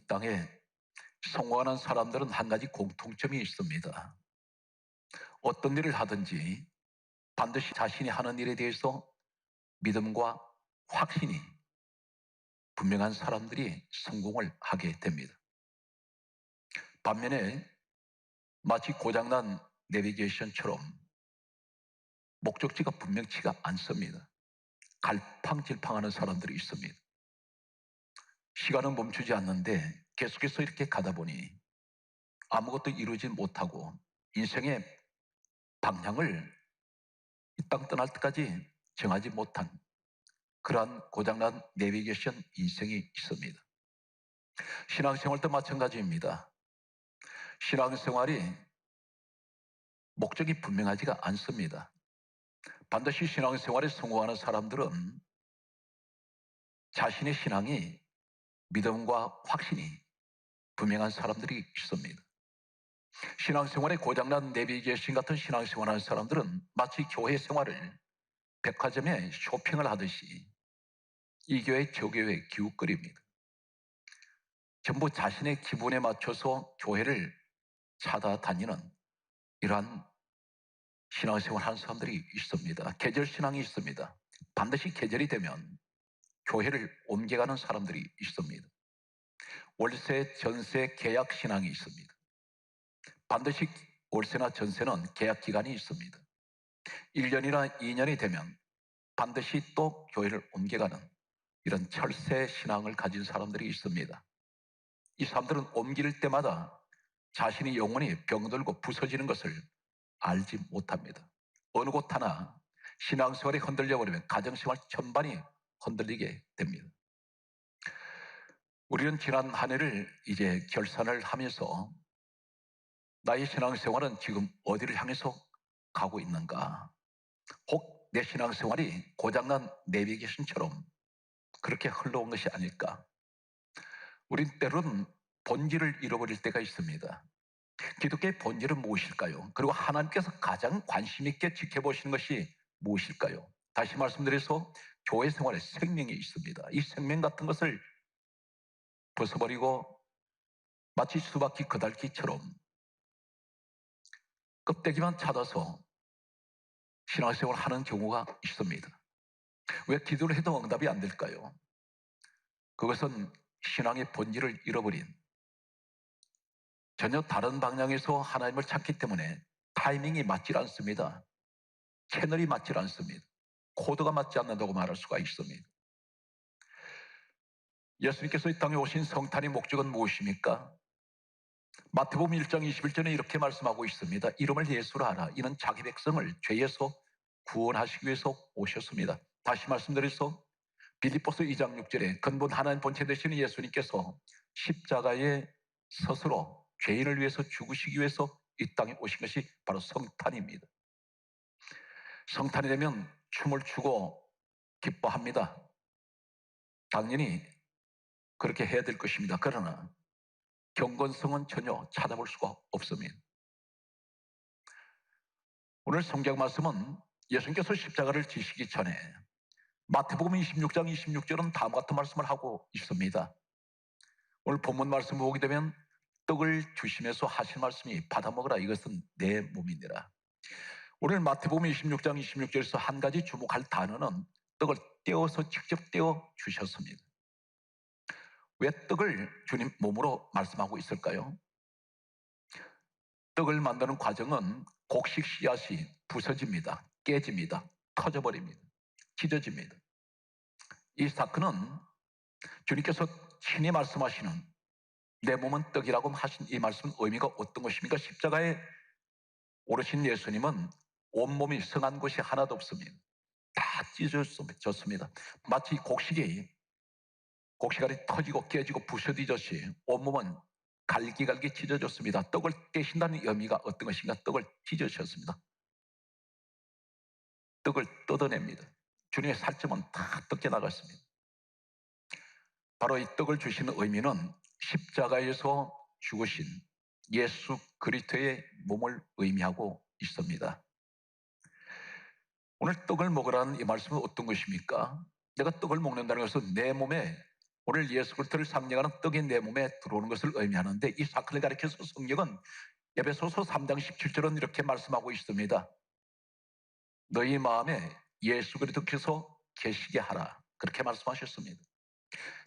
땅에 성공하는 사람들은 한 가지 공통점이 있습니다. 어떤 일을 하든지 반드시 자신이 하는 일에 대해서 믿음과 확신이 분명한 사람들이 성공을 하게 됩니다. 반면에 마치 고장난 내비게이션처럼 목적지가 분명치가 않습니다. 갈팡질팡하는 사람들이 있습니다. 시간은 멈추지 않는데 계속해서 이렇게 가다 보니 아무것도 이루지 못하고 인생의 방향을 이 땅 떠날 때까지 정하지 못한 그러한 고장난 내비게이션 인생이 있습니다. 신앙생활도 마찬가지입니다. 신앙생활이 목적이 분명하지가 않습니다. 반드시 신앙생활에 성공하는 사람들은 자신의 신앙이 믿음과 확신이 분명한 사람들이 있습니다. 신앙생활에 고장난 내비게이션 같은 신앙생활하는 사람들은 마치 교회 생활을 백화점에 쇼핑을 하듯이 이 교회 저 교회 기웃거립니다. 전부 자신의 기분에 맞춰서 교회를 찾아다니는 이러한 신앙생활하는 사람들이 있습니다. 계절신앙이 있습니다. 반드시 계절이 되면 교회를 옮겨가는 사람들이 있습니다. 월세, 전세, 계약 신앙이 있습니다. 반드시 월세나 전세는 계약 기간이 있습니다. 1년이나 2년이 되면 반드시 또 교회를 옮겨가는 이런 철새 신앙을 가진 사람들이 있습니다. 이 사람들은 옮길 때마다 자신의 영혼이 병들고 부서지는 것을 알지 못합니다. 어느 곳 하나 신앙생활이 흔들려 버리면 가정생활 전반이 흔들리게 됩니다. 우리는 지난 한 해를 이제 결산을 하면서 나의 신앙생활은 지금 어디를 향해서 가고 있는가? 혹 내 신앙생활이 고장난 내비게이션처럼 그렇게 흘러온 것이 아닐까? 우린 때로는 본질을 잃어버릴 때가 있습니다. 기독교의 본질은 무엇일까요? 그리고 하나님께서 가장 관심 있게 지켜보시는 것이 무엇일까요? 다시 말씀드려서 교회 생활에 생명이 있습니다. 이 생명 같은 것을 벗어버리고 마치 수박이 그달기처럼 껍데기만 찾아서 신앙생활을 하는 경우가 있습니다. 왜 기도를 해도 응답이 안 될까요? 그것은 신앙의 본질을 잃어버린 전혀 다른 방향에서 하나님을 찾기 때문에 타이밍이 맞질 않습니다. 채널이 맞질 않습니다. 코드가 맞지 않는다고 말할 수가 있습니다. 예수님께서 이 땅에 오신 성탄의 목적은 무엇입니까? 마태복음 1장 21절에 이렇게 말씀하고 있습니다. 이름을 예수로 하라. 이는 자기 백성을 죄에서 구원하시기 위해서 오셨습니다. 다시 말씀드려서 빌립보서 2장 6절에 근본 하나님 본체 되시는 예수님께서 십자가에 스스로 죄인을 위해서 죽으시기 위해서 이 땅에 오신 것이 바로 성탄입니다. 성탄이 되면 춤을 추고 기뻐합니다. 당연히 그렇게 해야 될 것입니다. 그러나 경건성은 전혀 찾아볼 수가 없습니다. 오늘 성경 말씀은 예수님께서 십자가를 지시기 전에 마태복음 26장 26절은 다음과 같은 말씀을 하고 있습니다. 오늘 본문 말씀 보게 되면 떡을 주시면서 하신 말씀이 받아 먹으라 이것은 내 몸이니라. 오늘 마태복음 26장 26절에서 한 가지 주목할 단어는 떡을 떼어서 직접 떼어 주셨습니다. 왜 떡을 주님 몸으로 말씀하고 있을까요? 떡을 만드는 과정은 곡식 씨앗이 부서집니다. 깨집니다. 터져버립니다. 찢어집니다. 이 사건은 주님께서 친히 말씀하시는 내 몸은 떡이라고 하신 이 말씀 의미가 어떤 것입니까? 십자가에 오르신 예수님은 온몸이 성한 곳이 하나도 없습니다. 다 찢어졌습니다. 마치 곡식알이 터지고 깨지고 부서지듯이 온몸은 갈기갈기 찢어졌습니다. 떡을 떼신다는 의미가 어떤 것인가? 떡을 찢으셨습니다. 떡을 뜯어냅니다. 주님의 살점은 다 뜯겨 나갔습니다. 바로 이 떡을 주시는 의미는 십자가에서 죽으신 예수 그리스도의 몸을 의미하고 있습니다. 오늘 떡을 먹으라는 이 말씀은 어떤 것입니까? 내가 떡을 먹는다는 것은 내 몸에 오늘 예수 그리스도를 상징하는 떡이 내 몸에 들어오는 것을 의미하는데, 이 사건을 가리켜서 성경은 에베소서 3장 17절은 이렇게 말씀하고 있습니다. 너희 마음에 예수 그리스도께서 계시게 하라, 그렇게 말씀하셨습니다.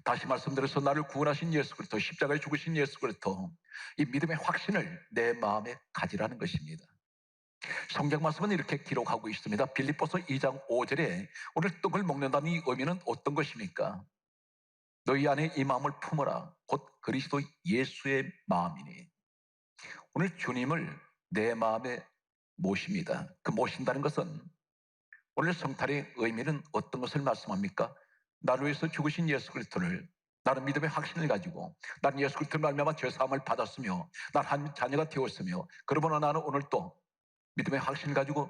다시 말씀드려서 나를 구원하신 예수 그리스도, 십자가에 죽으신 예수 그리스도, 이 믿음의 확신을 내 마음에 가지라는 것입니다. 성경 말씀은 이렇게 기록하고 있습니다. 빌립보서 2장 5절에 오늘 떡을 먹는다는 이 의미는 어떤 것입니까? 너희 안에 이 마음을 품어라, 곧 그리스도 예수의 마음이니. 오늘 주님을 내 마음에 모십니다. 그 모신다는 것은, 오늘 성탄의 의미는 어떤 것을 말씀합니까? 나를 위해서 죽으신 예수 그리스도를, 나는 믿음의 확신을 가지고 나는 예수 그리스도를 말미암아 죄사함을 받았으며 난 한 자녀가 되었으며, 그러므로 나는 오늘 또 믿음의 확신을 가지고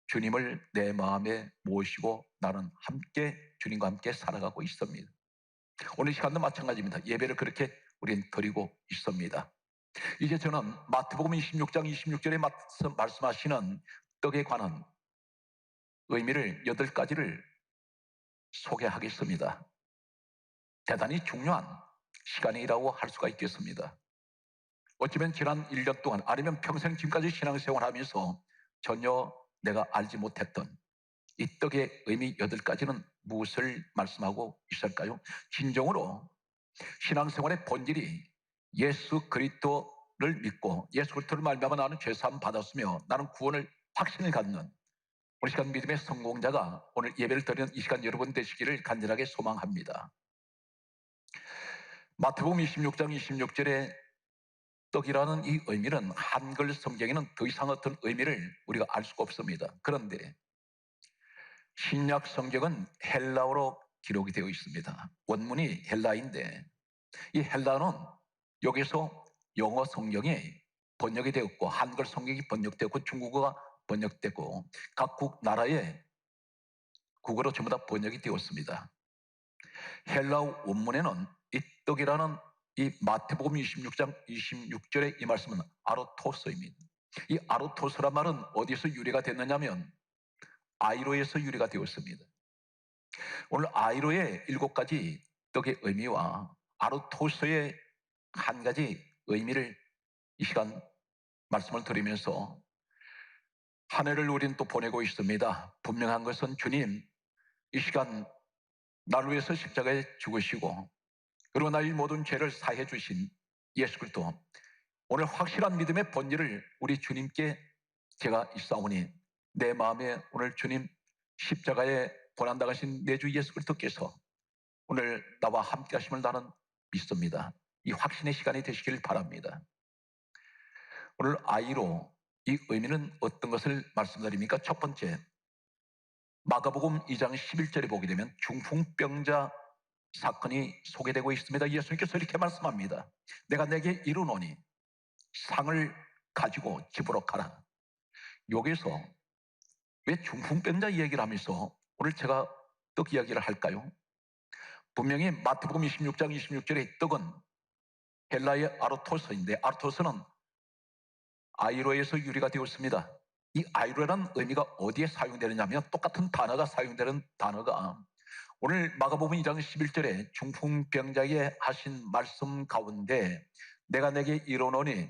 주님을 내 마음에 모시고 나는 함께 주님과 함께 살아가고 있습니다. 오늘 시간도 마찬가지입니다. 예배를 그렇게 우린 드리고 있습니다. 이제 저는 마태복음 26장 26절에 말씀하시는 떡에 관한 의미를 8가지를 소개하겠습니다. 대단히 중요한 시간이라고 할 수가 있겠습니다. 어쩌면 지난 1년 동안, 아니면 평생 지금까지 신앙생활하면서 전혀 내가 알지 못했던 이 떡의 의미 8가지는 무엇을 말씀하고 있을까요? 진정으로 신앙생활의 본질이 예수 그리스도를 믿고 예수 그리스도를 말미암아 나는 죄사함 받았으며 나는 구원을 확신을 갖는 오늘 시간 믿음의 성공자가 오늘 예배를 드리는 이 시간 여러분 되시기를 간절하게 소망합니다. 마태복음 26장 26절에 떡이라는 이 의미는 한글 성경에는 더 이상 어떤 의미를 우리가 알 수가 없습니다. 그런데 신약 성경은 헬라어로 기록이 되어 있습니다. 원문이 헬라인데 이 헬라어는 여기서 영어 성경이 번역이 되었고 한글 성경이 번역되었고 중국어가 번역되고 각국 나라의 국어로 전부 다 번역이 되었습니다. 헬라어 원문에는 이 떡이라는 이 마태복음 26장 26절의 이 말씀은 아로토스입니다. 이 아로토스란 말은 어디서 유래가 됐느냐면 아이로에서 유래가 되었습니다. 오늘 아이로의 7가지 떡의 의미와 아로토스의 한 가지 의미를 이 시간 말씀을 드리면서 한 해를 우린 또 보내고 있습니다. 분명한 것은 주님 이 시간 나를 위해서 십자가에 죽으시고 그리고 나의 모든 죄를 사해 주신 예수 그리스도, 오늘 확실한 믿음의 본질을 우리 주님께 제가 있사오니 내 마음에 오늘 주님 십자가에 고난당하신 내 주 예수 그리스도께서 오늘 나와 함께 하심을 나는 믿습니다. 이 확신의 시간이 되시길 바랍니다. 오늘 아이로 이 의미는 어떤 것을 말씀드립니까? 첫 번째, 마가복음 2장 11절에 보게 되면 중풍병자 사건이 소개되고 있습니다. 예수님께서 이렇게 말씀합니다. 내가 내게 이르노니 상을 가지고 집으로 가라. 여기서 왜 중풍병자 이야기를 하면서 오늘 제가 떡 이야기를 할까요? 분명히 마태복음 26장 26절의 떡은 헬라의 아르토스인데 아르토스는 아이로에서 유래가 되었습니다. 이 아이로라는 의미가 어디에 사용되느냐면 똑같은 단어가 사용되는 단어가 오늘 마가복음 2장 11절에 중풍병자에게 하신 말씀 가운데 내가 내게 이르노니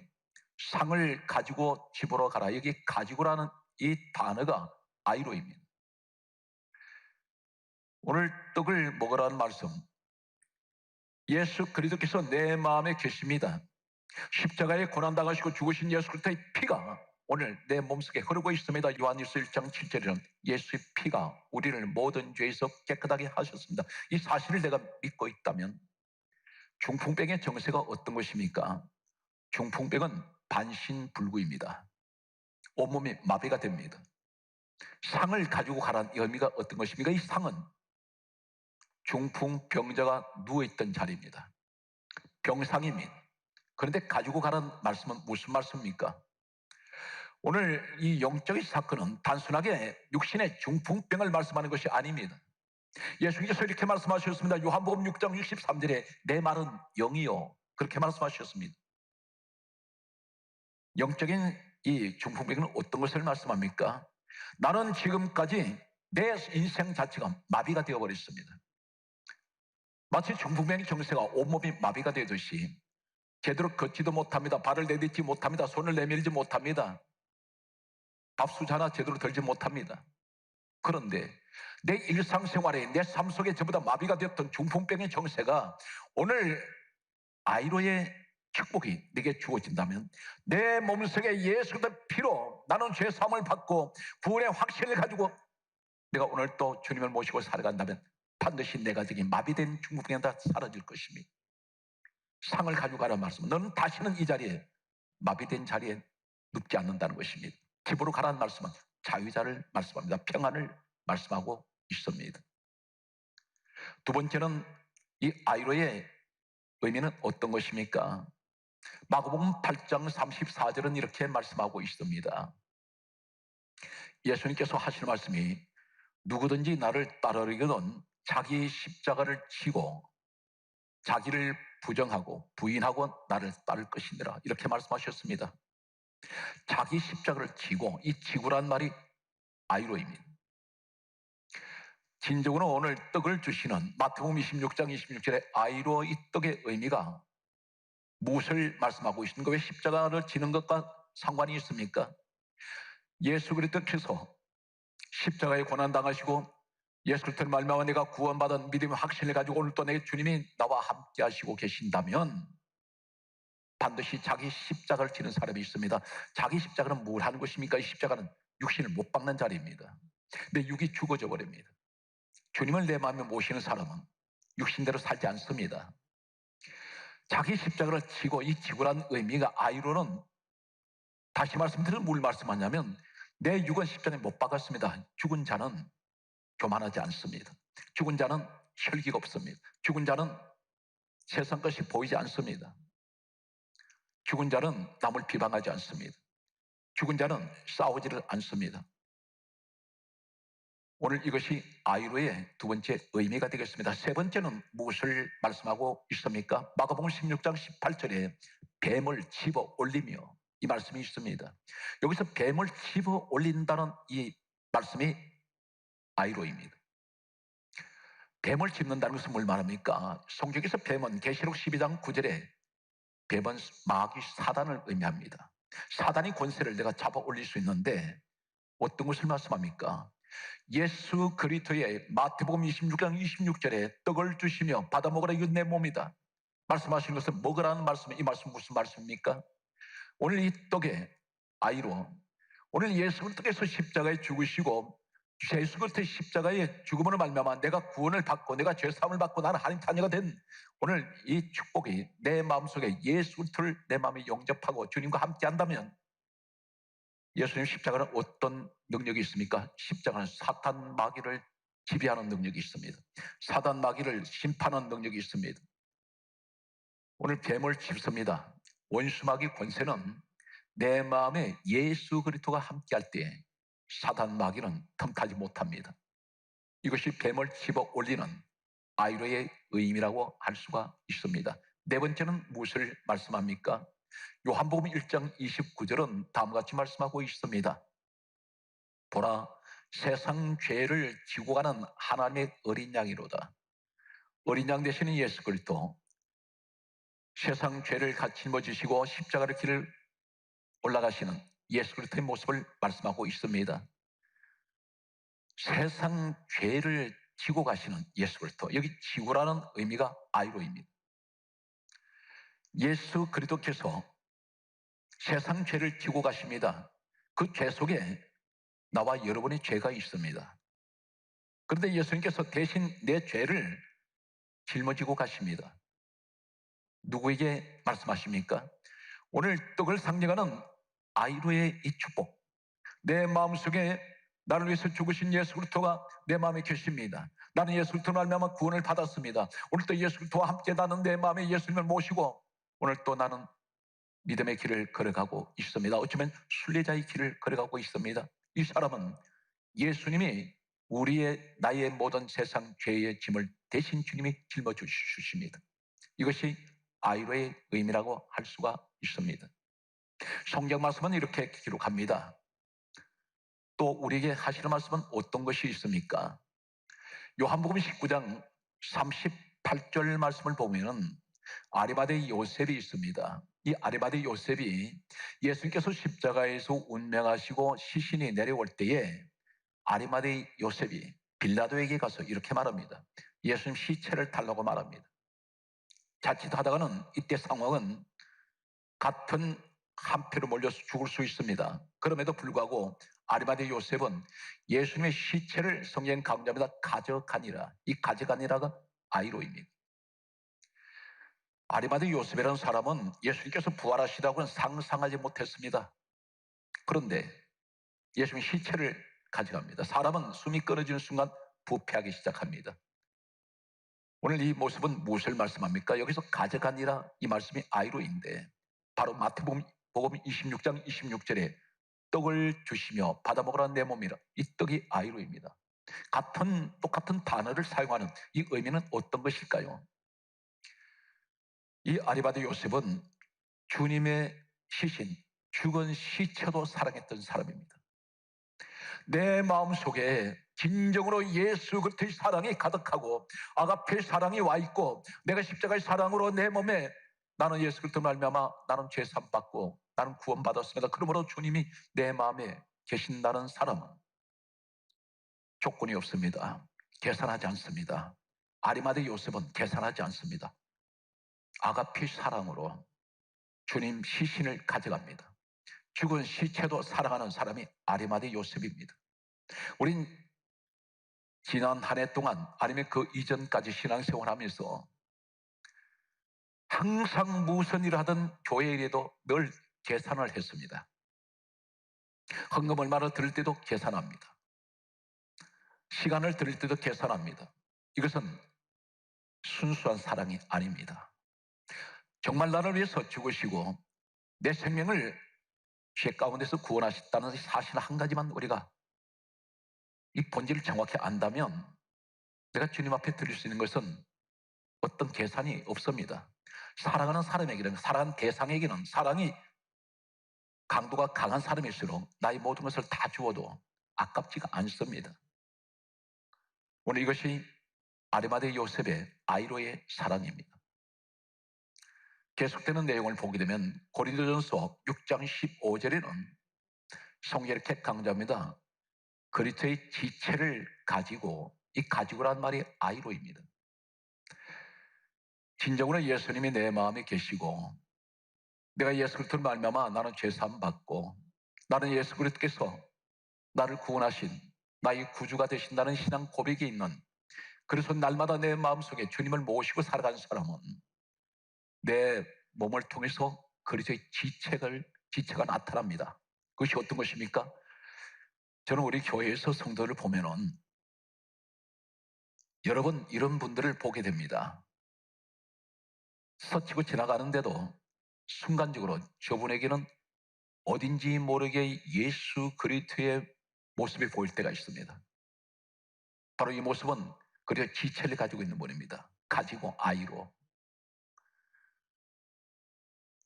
상을 가지고 집으로 가라. 여기 가지고라는 이 단어가 아이로입니다. 오늘 떡을 먹으라는 말씀, 예수 그리스도께서 내 마음에 계십니다. 십자가에 고난당하시고 죽으신 예수 그리스도의 피가 오늘 내 몸속에 흐르고 있습니다. 요한일서 1장 7절에는 예수의 피가 우리를 모든 죄에서 깨끗하게 하셨습니다. 이 사실을 내가 믿고 있다면 중풍병의 정세가 어떤 것입니까? 중풍병은 반신불구입니다. 온몸이 마비가 됩니다. 상을 가지고 가라는 의미가 어떤 것입니까? 이 상은 중풍병자가 누워있던 자리입니다. 병상입니다. 그런데 가지고 가라는 말씀은 무슨 말씀입니까? 오늘 이 영적인 사건은 단순하게 육신의 중풍병을 말씀하는 것이 아닙니다. 예수님께서 이렇게 말씀하셨습니다. 요한복음 6장 63절에 내 말은 영이요, 그렇게 말씀하셨습니다. 영적인 이 중풍병은 어떤 것을 말씀합니까? 나는 지금까지 내 인생 자체가 마비가 되어버렸습니다. 마치 중풍병의 정세가 온몸이 마비가 되듯이 제대로 걷지도 못합니다. 발을 내딛지 못합니다. 손을 내밀지 못합니다. 밥수저 하나 제대로 들지 못합니다. 그런데 내 일상생활에 내 삶 속에 전부 다 마비가 되었던 중풍병의 정세가 오늘 아이로의 축복이 내게 주어진다면 내 몸속에 예수 그리스도의 피로 나는 죄 사함을 받고 구원의 확신을 가지고 내가 오늘 또 주님을 모시고 살아간다면 반드시 내 가족이 마비된 중풍병이 다 사라질 것입니다. 상을 가지고 가라는 말씀, 너는 다시는 이 자리에 마비된 자리에 눕지 않는다는 것입니다. 집으로 가라는 말씀은 자유자를 말씀합니다. 평안을 말씀하고 있습니다. 두 번째는 이 아이로의 의미는 어떤 것입니까? 마가복음 8장 34절은 이렇게 말씀하고 있습니다. 예수님께서 하시는 말씀이 누구든지 나를 따르려거든 자기 십자가를 지고 자기를 부정하고 부인하고 나를 따를 것이니라, 이렇게 말씀하셨습니다. 자기 십자가를 지고, 이 지구란 말이 아이로입니다. 진정으로 오늘 떡을 주시는 마태복음 26장 26절에 아이로, 이 떡의 의미가 무엇을 말씀하고 있습니까? 왜 십자가를 지는 것과 상관이 있습니까? 예수 그리스도께서 십자가에 고난당하시고 예수 그리스도를 말미암아 내가 구원받은 믿음의 확신을 가지고 오늘 또 내 주님이 나와 함께 하시고 계신다면 반드시 자기 십자가를 지는 사람이 있습니다. 자기 십자가는 뭘 하는 것입니까? 이 십자가는 육신을 못 박는 자리입니다. 내 육이 죽어져 버립니다. 주님을 내 마음에 모시는 사람은 육신대로 살지 않습니다. 자기 십자가를 지고, 이 지구란 의미가 아이로는 다시 말씀드리면 뭘 말씀하냐면 내 육은 십자가에 못 박았습니다. 죽은 자는 교만하지 않습니다. 죽은 자는 혈기가 없습니다. 죽은 자는 세상 것이 보이지 않습니다. 죽은 자는 남을 비방하지 않습니다. 죽은 자는 싸우지를 않습니다. 오늘 이것이 아이로의 두 번째 의미가 되겠습니다. 세 번째는 무엇을 말씀하고 있습니까? 마가복음 16장 18절에 뱀을 집어 올리며, 이 말씀이 있습니다. 여기서 뱀을 집어 올린다는 이 말씀이 아이로입니다. 뱀을 집는다는 것은 뭘 말합니까? 성경에서 뱀은 계시록 12장 9절에 뱀은 마귀 사단을 의미합니다. 사단이 권세를 내가 잡아 올릴 수 있는데 어떤 것을 말씀합니까? 예수 그리스도의 마태복음 26장 26절에 떡을 주시며 받아 먹으라, 이건 내 몸이다 말씀하신 것은 먹으라는 말씀이, 이 말씀 무슨 말씀입니까? 오늘 이 떡의 아이로, 오늘 예수 그리스도께서 십자가에 죽으시고 예수 그리스도의 십자가의 죽음으로 말미암아 내가 구원을 받고 내가 죄사함을 받고 나는 하나님 자녀가 된 오늘 이 축복이 내 마음속에 예수 그리스도를 내 마음에 영접하고 주님과 함께 한다면 예수님 십자가는 어떤 능력이 있습니까? 십자가는 사탄 마귀를 지배하는 능력이 있습니다. 사탄 마귀를 심판하는 능력이 있습니다. 오늘 뱀을 칩습니다. 원수 마귀 권세는 내 마음에 예수 그리스도가 함께할 때 사탄 마귀는 틈타지 못합니다. 이것이 뱀을 집어 올리는 아이로의 의미라고 할 수가 있습니다. 네 번째는 무엇을 말씀합니까? 요한복음 1장 29절은 다음과 같이 말씀하고 있습니다. 보라, 세상 죄를 지고 가는 하나님의 어린 양이로다. 어린 양 되시는 예수 그리스도, 세상 죄를 같이 짊어지시고 십자가를 길을 올라가시는 예수 그리스도의 모습을 말씀하고 있습니다. 세상 죄를 지고 가시는 예수 그리스도, 여기 지구라는 의미가 아이로입니다. 예수 그리스도께서 세상 죄를 지고 가십니다. 그 죄 속에 나와 여러분의 죄가 있습니다. 그런데 예수님께서 대신 내 죄를 짊어지고 가십니다. 누구에게 말씀하십니까? 오늘 떡을 상징하는 아이로의 이 축복, 내 마음속에 나를 위해서 죽으신 예수 그리스도가 내 마음에 계십니다. 나는 예수 그리스도로 말미암아 구원을 받았습니다. 오늘 또 예수 그리스도와 함께 나는 내 마음에 예수님을 모시고 오늘 또 나는 믿음의 길을 걸어가고 있습니다. 어쩌면 순례자의 길을 걸어가고 있습니다. 이 사람은 예수님이 나의 모든 세상 죄의 짐을 대신 주님이 짊어주십니다. 이것이 아이로의 의미라고 할 수가 있습니다. 성경 말씀은 이렇게 기록합니다. 또 우리에게 하시는 말씀은 어떤 것이 있습니까? 요한복음 19장 8절 말씀을 보면은 아리마대 요셉이 있습니다. 이 아리마대 요셉이 예수님께서 십자가에서 운명하시고 시신이 내려올 때에 아리마대 요셉이 빌라도에게 가서 이렇게 말합니다. 예수님 시체를 달라고 말합니다. 자칫하다가는 이때 상황은 같은 한패로 몰려서 죽을 수 있습니다. 그럼에도 불구하고 아리마대 요셉은 예수님의 시체를 성경 강조합니다. 가져가니라. 이 가져가니라가 아이로입니다. 아리마대 요셉이라는 사람은 예수님께서 부활하시다고는 상상하지 못했습니다. 그런데 예수님의 시체를 가져갑니다. 사람은 숨이 끊어지는 순간 부패하기 시작합니다. 오늘 이 모습은 무엇을 말씀합니까? 여기서 가져가니라 이 말씀이 아이로인데 바로 마태복음 26장 26절에 떡을 주시며 받아먹으라 내 몸이라, 이 떡이 아이로입니다. 똑같은 단어를 사용하는 이 의미는 어떤 것일까요? 이 아리마대 요셉은 주님의 시신, 죽은 시체도 사랑했던 사람입니다. 내 마음속에 진정으로 예수 그리스도의 사랑이 가득하고 아가페의 사랑이 와 있고 내가 십자가의 사랑으로 내 몸에 나는 예수 그리스도 말미암아 나는 죄 사함 받고 나는 구원 받았습니다. 그러므로 주님이 내 마음에 계신다는 사람은 조건이 없습니다. 계산하지 않습니다. 아리마대 요셉은 계산하지 않습니다. 아가페의 사랑으로 주님 시신을 가져갑니다. 죽은 시체도 사랑하는 사람이 아리마대 요셉입니다. 우린 지난 한 해 동안 아니면 그 이전까지 신앙생활하면서 항상 무슨 일을 하든 교회 일에도 늘 계산을 했습니다. 헌금 얼마를 드릴 때도 계산합니다. 시간을 드릴 때도 계산합니다. 이것은 순수한 사랑이 아닙니다. 정말 나를 위해서 죽으시고 내 생명을 죄 가운데서 구원하셨다는 사실 한 가지만 우리가 이 본질을 정확히 안다면 내가 주님 앞에 드릴 수 있는 것은 어떤 계산이 없습니다. 사랑하는 사람에게는, 사랑하는 대상에게는 사랑이 강도가 강한 사람일수록 나의 모든 것을 다 주어도 아깝지가 않습니다. 오늘 이것이 아리마대 요셉의 아이로의 사랑입니다. 계속되는 내용을 보게 되면 고린도전서 6장 15절에는 성경이 이렇게 강조합니다. 그리스도의 지체를 가지고, 이 가지고란 말이 아이로입니다. 진정으로 예수님이 내 마음에 계시고 내가 예수 그리스도를 말미암아 나는 죄사함 받고 나는 예수 그리스도께서 나를 구원하신 나의 구주가 되신다는 신앙 고백이 있는, 그래서 날마다 내 마음속에 주님을 모시고 살아가는 사람은 내 몸을 통해서 그리스도의 지체가 나타납니다. 그것이 어떤 것입니까? 저는 우리 교회에서 성도를 보면은 여러 번 이런 분들을 보게 됩니다. 스치고 지나가는데도 순간적으로 저분에게는 어딘지 모르게 예수 그리스도의 모습이 보일 때가 있습니다. 바로 이 모습은 그리스도의 지체를 가지고 있는 분입니다. 가지고 아이로.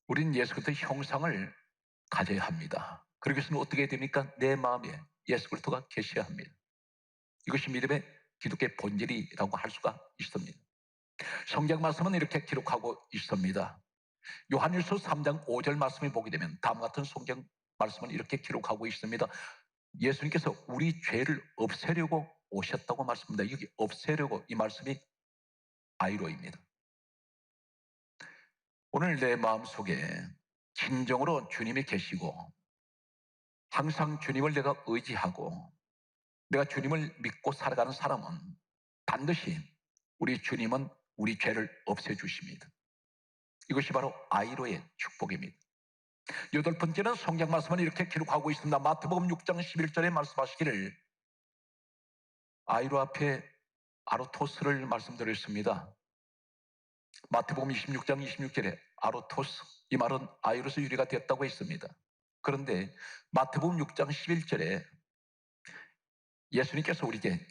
우리는 예수 그리스도의 형상을 가져야 합니다. 그러기 위해서는 어떻게 됩니까? 내 마음에 예수 그리스도가 계셔야 합니다. 이것이 믿음의 기독교의 본질이라고 할 수가 있습니다. 성경 말씀은 이렇게 기록하고 있습니다. 요한일서 3장 5절 말씀을 보게 되면 다음 같은 성경 말씀은 이렇게 기록하고 있습니다. 예수님께서 우리 죄를 없애려고 오셨다고 말씀합니다. 여기 없애려고 이 말씀이 아이로입니다. 오늘 내 마음속에 진정으로 주님이 계시고 항상 주님을 내가 의지하고 내가 주님을 믿고 살아가는 사람은 반드시 우리 주님은 우리 죄를 없애주십니다. 이것이 바로 아이로의 축복입니다. 여덟 번째는 성경 말씀은 이렇게 기록하고 있습니다. 마태복음 6장 11절에 말씀하시기를 아이로 앞에 아로토스를 말씀드렸습니다. 마태복음 26장 26절에 아로토스, 이 말은 아이로스 유래가 되었다고 했습니다. 그런데 마태복음 6장 11절에 예수님께서 우리에게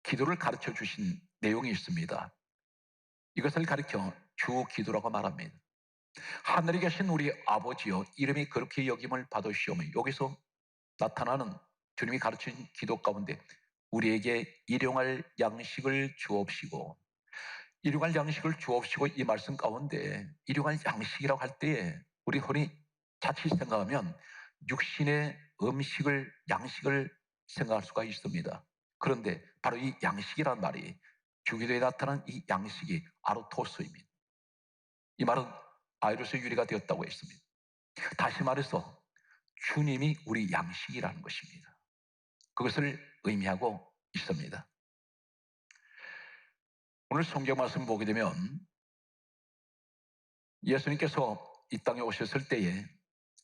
기도를 가르쳐 주신 내용이 있습니다. 이것을 가르쳐 주 기도라고 말합니다. 하늘에 계신 우리 아버지여 이름이 그렇게 여김을 받으시오며, 여기서 나타나는 주님이 가르친 기도 가운데 우리에게 일용할 양식을 주옵시고 일용할 양식을 주옵시고 이 말씀 가운데 일용할 양식이라고 할 때에 우리 흔히 자칫 생각하면 육신의 음식을 양식을 생각할 수가 있습니다. 그런데 바로 이 양식이란 말이 주기도에 나타난 이 양식이 아르토스입니다. 이 말은 아이로스 유래가 되었다고 했습니다. 다시 말해서 주님이 우리 양식이라는 것입니다. 그것을 의미하고 있습니다. 오늘 성경 말씀 보게 되면 예수님께서 이 땅에 오셨을 때에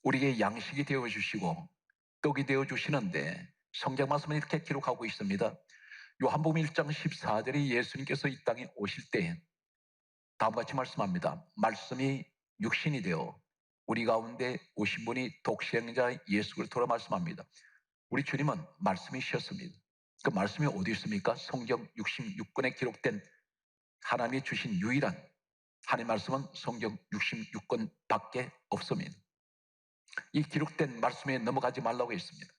우리에게 양식이 되어주시고 떡이 되어주시는데 성경 말씀은 이렇게 기록하고 있습니다. 요한복음 1장 14절에 예수님께서 이 땅에 오실 때 다음과 같이 말씀합니다. 말씀이 육신이 되어 우리 가운데 오신 분이 독생자 예수 그리스도로 말씀합니다. 우리 주님은 말씀이셨습니다. 그 말씀이 어디 있습니까? 성경 66권에 기록된 하나님이 주신 유일한 하나님의 말씀은 성경 66권 밖에 없습니다. 이 기록된 말씀에 넘어가지 말라고 했습니다.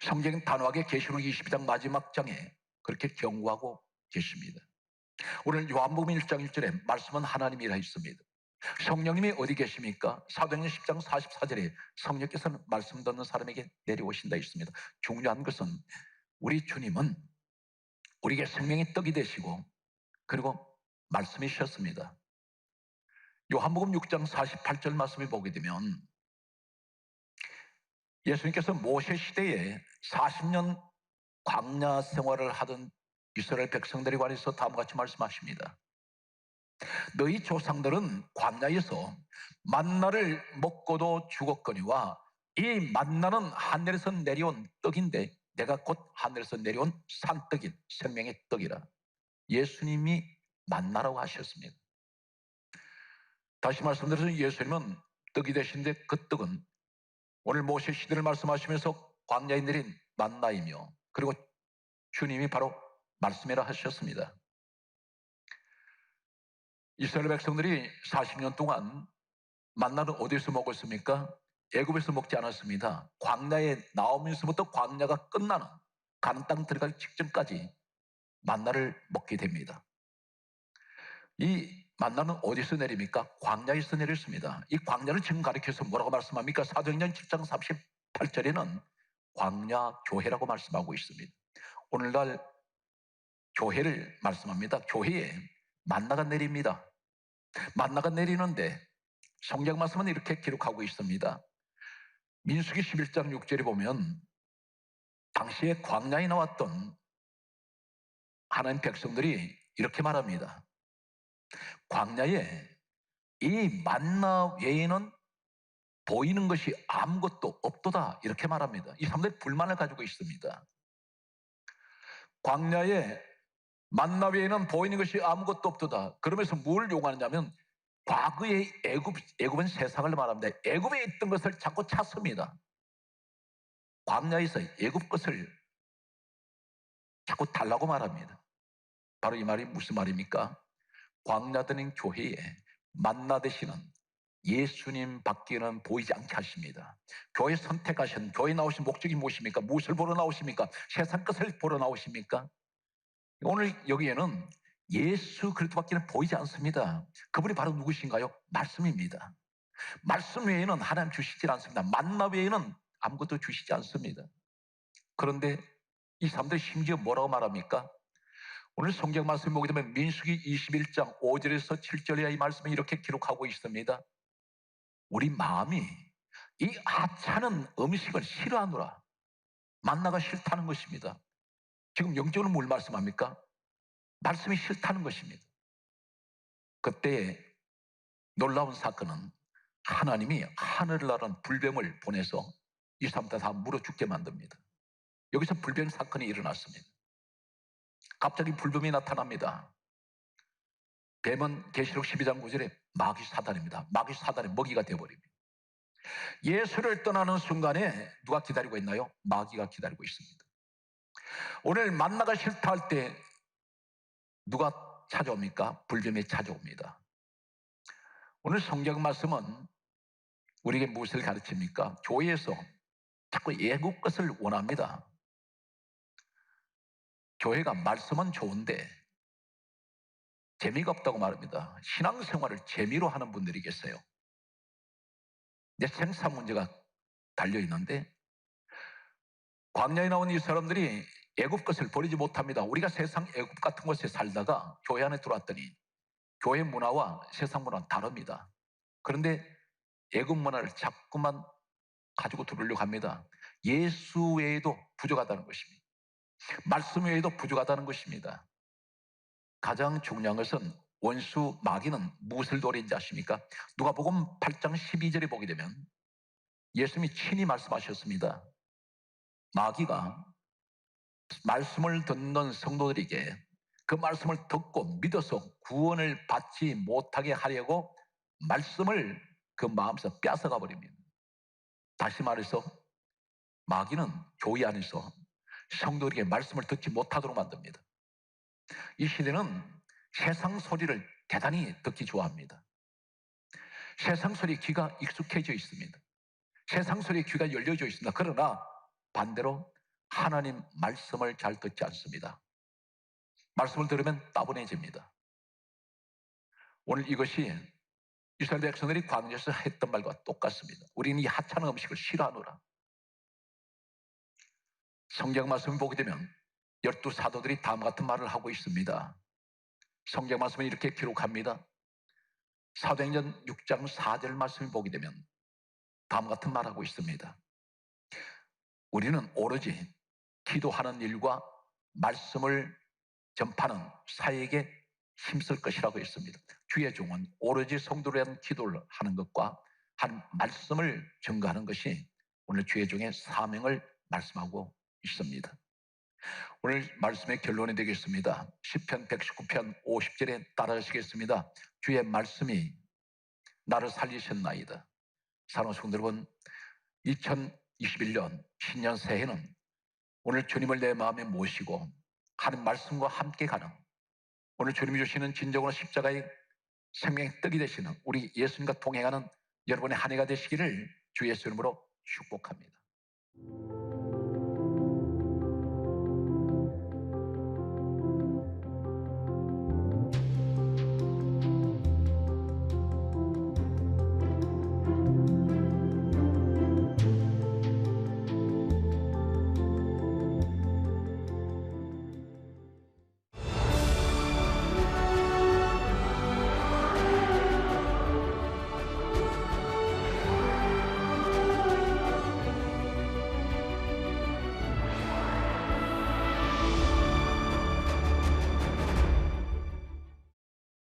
성경은 단호하게 계시록 22장 마지막 장에 그렇게 경고하고 계십니다. 오늘 요한복음 1장 1절에 말씀은 하나님이라 했습니다. 성령님이 어디 계십니까? 사도행전 10장 44절에 성령께서는 말씀 듣는 사람에게 내려오신다 했습니다. 중요한 것은 우리 주님은 우리에게 생명의 떡이 되시고 그리고 말씀이셨습니다. 요한복음 6장 48절 말씀을 보게 되면 예수님께서 모세 시대에 40년 광야 생활을 하던 이스라엘 백성들에 관해서 다음과 같이 말씀하십니다. 너희 조상들은 광야에서 만나를 먹고도 죽었거니와 이 만나는 하늘에서 내려온 떡인데 내가 곧 하늘에서 내려온 산떡인 생명의 떡이라. 예수님이 만나라고 하셨습니다. 다시 말씀드려서 예수님은 떡이 되신데 그 떡은 오늘 모세 시대를 말씀하시면서 광야에 내린 만나이며 그리고 주님이 바로 말씀이라 하셨습니다. 이스라엘 백성들이 40년 동안 만나는 어디서 먹었습니까? 애굽에서 먹지 않았습니다. 광야에 나오면서부터 광야가 끝나는 가나안 땅 들어가기 직전까지 만나를 먹게 됩니다. 이 만나는 어디서 내립니까? 광야에서 내렸습니다. 이 광야를 지금 가리켜서 뭐라고 말씀합니까? 사도행전 7장 38절에는 광야 교회라고 말씀하고 있습니다. 오늘날 교회를 말씀합니다. 교회에 만나가 내립니다. 만나가 내리는데 성경 말씀은 이렇게 기록하고 있습니다. 민수기 11장 6절에 보면 당시에 광야에 나왔던 하나님 백성들이 이렇게 말합니다. 광야에 이 만나 외에는 보이는 것이 아무것도 없도다 이렇게 말합니다. 이 사람들이 불만을 가지고 있습니다. 광야에 만나 외에는 보이는 것이 아무것도 없도다. 그러면서 뭘 요구하느냐면 과거의 애굽은 세상을 말합니다. 애굽에 있던 것을 자꾸 찾습니다. 광야에서 애굽 것을 자꾸 달라고 말합니다. 바로 이 말이 무슨 말입니까? 광야되는 교회에 만나 되시는 예수님 밖에는 보이지 않게 하십니다. 교회 선택하신, 교회 나오신 목적이 무엇입니까? 무엇을 보러 나오십니까? 세상 것을 보러 나오십니까? 오늘 여기에는 예수 그리스도밖에는 보이지 않습니다. 그분이 바로 누구신가요? 말씀입니다. 말씀 외에는 하나님 주시지 않습니다. 만나 외에는 아무것도 주시지 않습니다. 그런데 이 사람들이 심지어 뭐라고 말합니까? 오늘 성경 말씀 보게 되면 민수기 21장 5절에서 7절에 이 말씀이 이렇게 기록하고 있습니다. 우리 마음이 이 하찮은 음식을 싫어하노라. 만나가 싫다는 것입니다. 지금 영적으로 뭘 말씀합니까? 말씀이 싫다는 것입니다. 그때 놀라운 사건은 하나님이 하늘을 나른 불뱀을 보내서 이 사람들 다 물어 죽게 만듭니다. 여기서 불뱀 사건이 일어났습니다. 갑자기 불뱀이 나타납니다. 뱀은 계시록 12장 9절에 마귀 사단입니다. 마귀 사단의 먹이가 되어버립니다. 예수를 떠나는 순간에 누가 기다리고 있나요? 마귀가 기다리고 있습니다. 오늘 만나가 싫다 할 때 누가 찾아옵니까? 불뱀이 찾아옵니다. 오늘 성경 말씀은 우리에게 무엇을 가르칩니까? 교회에서 자꾸 애국 것을 원합니다. 교회가 말씀은 좋은데 재미가 없다고 말합니다. 신앙생활을 재미로 하는 분들이 계세요. 내 생사 문제가 달려있는데 광야에 나온 이 사람들이 애굽 것을 버리지 못합니다. 우리가 세상 애굽 같은 곳에 살다가 교회 안에 들어왔더니 교회 문화와 세상 문화는 다릅니다. 그런데 애굽 문화를 자꾸만 가지고 들으려고 합니다. 예수 외에도 부족하다는 것입니다. 말씀 외에도 부족하다는 것입니다. 가장 중요한 것은 원수 마귀는 무엇을 노리는지 아십니까? 누가복음 8장 12절에 보게 되면 예수님이 친히 말씀하셨습니다. 마귀가 말씀을 듣는 성도들에게 그 말씀을 듣고 믿어서 구원을 받지 못하게 하려고 말씀을 그 마음에서 뺏어가 버립니다. 다시 말해서 마귀는 교회 안에서 성도에게 말씀을 듣지 못하도록 만듭니다. 이 시대는 세상 소리를 대단히 듣기 좋아합니다. 세상 소리에 귀가 익숙해져 있습니다. 세상 소리에 귀가 열려져 있습니다. 그러나 반대로 하나님 말씀을 잘 듣지 않습니다. 말씀을 들으면 따분해집니다. 오늘 이것이 이스라엘 백성들이 광야에서 했던 말과 똑같습니다. 우리는 이 하찮은 음식을 싫어하노라. 성경 말씀을 보게 되면 12사도들이 다음 같은 말을 하고 있습니다. 성경 말씀을 이렇게 기록합니다. 사도행전 6장 4절 말씀을 보게 되면 다음 같은 말하고 있습니다. 우리는 오로지 기도하는 일과 말씀을 전파하는 사역에 힘쓸 것이라고 했습니다. 주의 종은 오로지 성도를 위한 기도를 하는 것과 한 말씀을 증거하는 것이 오늘 주의 종의 사명을 말씀하고 있습니다. 오늘 말씀의 결론이 되겠습니다. 시편 119편 50절에 따라하시겠습니다. 주의 말씀이 나를 살리셨나이다. 사랑하는 성도 여러분, 2021년 신년 새해는 오늘 주님을 내 마음에 모시고 하는 말씀과 함께 가는, 오늘 주님이 주시는 진정으로 십자가의 생명의 떡이 되시는 우리 예수님과 동행하는 여러분의 한 해가 되시기를 주 예수 이름으로 축복합니다.